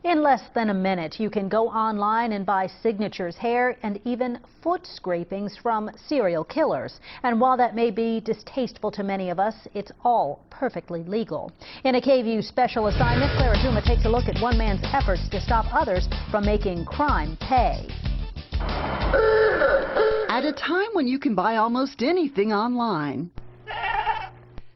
In less than a minute, you can go online and buy signatures, hair, and even foot scrapings from serial killers. And while that may be distasteful to many of us, it's all perfectly legal. In a KVUE special assignment, Clara Tuma takes a look at one man's efforts to stop others from making crime pay. At a time when you can buy almost anything online,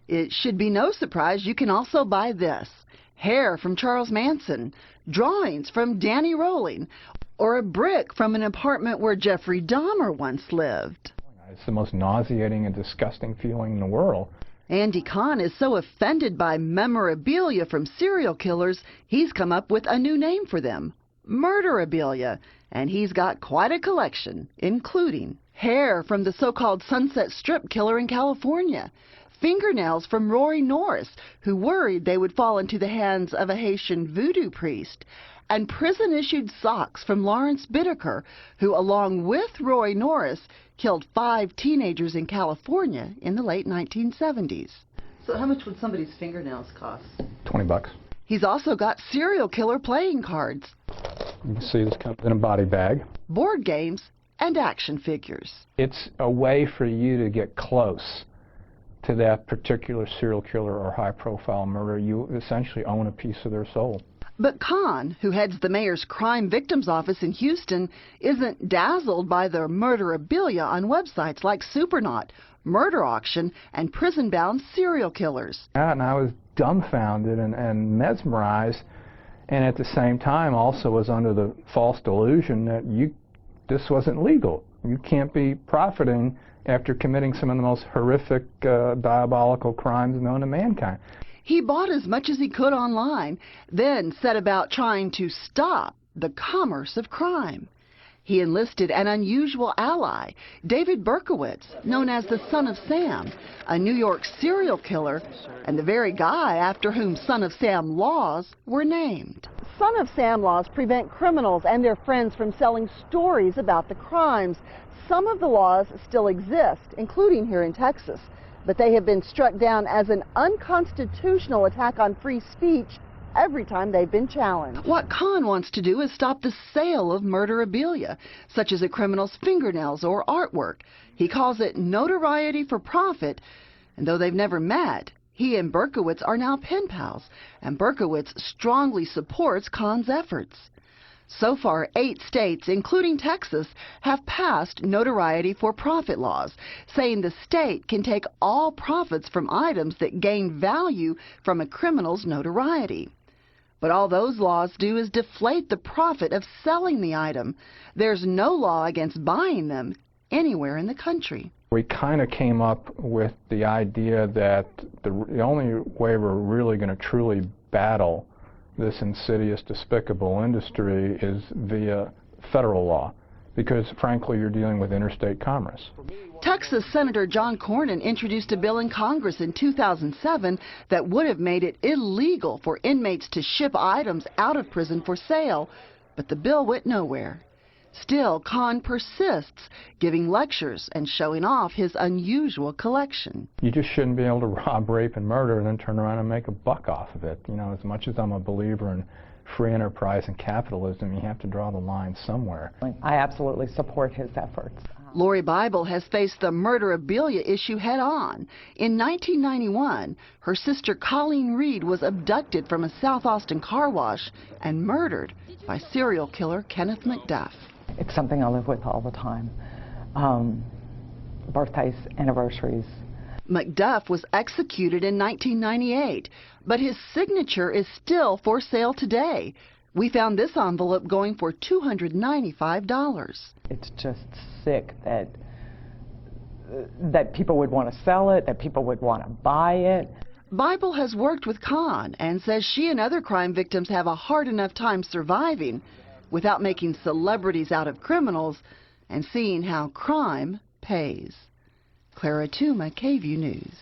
it should be no surprise you can also buy this. Hair from Charles Manson, drawings from Danny Rolling, or a brick from an apartment where Jeffrey Dahmer once lived. It's the most nauseating and disgusting feeling in the world. Andy Kahn is so offended by memorabilia from serial killers, he's come up with a new name for them, Murderabilia, and he's got quite a collection, including hair from the so-called Sunset Strip killer in California, fingernails from Roy Norris, who worried they would fall into the hands of a Haitian voodoo priest, and prison-issued socks from Lawrence Bittaker, who, along with Roy Norris, killed 5 teenagers in California in the late 1970s. So how much would somebody's fingernails cost? $20. He's also got serial killer playing cards. You can see this comes in a body bag. Board games and action figures. It's a way for you to get close to that particular serial killer or high-profile murderer. You essentially own a piece of their soul. But Kahn, who heads the mayor's crime victims office in Houston, isn't dazzled by the murderabilia on websites like Supernaut, Murder Auction, and prison-bound serial killers. And I was dumbfounded and mesmerized, and at the same time also was under the false delusion that this wasn't legal. You can't be profiting after committing some of the most horrific, diabolical crimes known to mankind. He bought as much as he could online, then set about trying to stop the commerce of crime. He enlisted an unusual ally, David Berkowitz, known as the Son of Sam, a New York serial killer, and the very guy after whom Son of Sam laws were named. Son of Sam laws prevent criminals and their friends from selling stories about the crimes. Some of the laws still exist, including here in Texas, but they have been struck down as an unconstitutional attack on free speech every time they've been challenged. What Kahn wants to do is stop the sale of murderabilia, such as a criminal's fingernails or artwork. He calls it notoriety for profit, and though they've never met, he and Berkowitz are now pen pals, and Berkowitz strongly supports Kahn's efforts. So far, 8 states, including Texas, have passed notoriety for profit laws, saying the state can take all profits from items that gain value from a criminal's notoriety. But all those laws do is deflate the profit of selling the item. There's no law against buying them anywhere in the country. We kind of came up with the idea that the only way we're really going to truly battle this insidious, despicable industry is via federal law, because frankly you're dealing with interstate commerce. Texas Senator John Cornyn introduced a bill in Congress in 2007 that would have made it illegal for inmates to ship items out of prison for sale, but the bill went nowhere. Still, Kahn persists, giving lectures and showing off his unusual collection. You just shouldn't be able to rob, rape, and murder and then turn around and make a buck off of it. You know, as much as I'm a believer in free enterprise and capitalism, you have to draw the line somewhere. I absolutely support his efforts. Lori Bible has faced the murderabilia issue head-on. In 1991, her sister Colleen Reed was abducted from a South Austin car wash and murdered by serial killer Kenneth McDuff. It's something I live with all the time. Birthdays, anniversaries. McDuff was executed in 1998, but his signature is still for sale today. We found this envelope going for $295. It's just sick that people would want to sell it, that people would want to buy it. Bible has worked with Kahn and says she and other crime victims have a hard enough time surviving without making celebrities out of criminals and seeing how crime pays. Clara Tuma, KVUE News.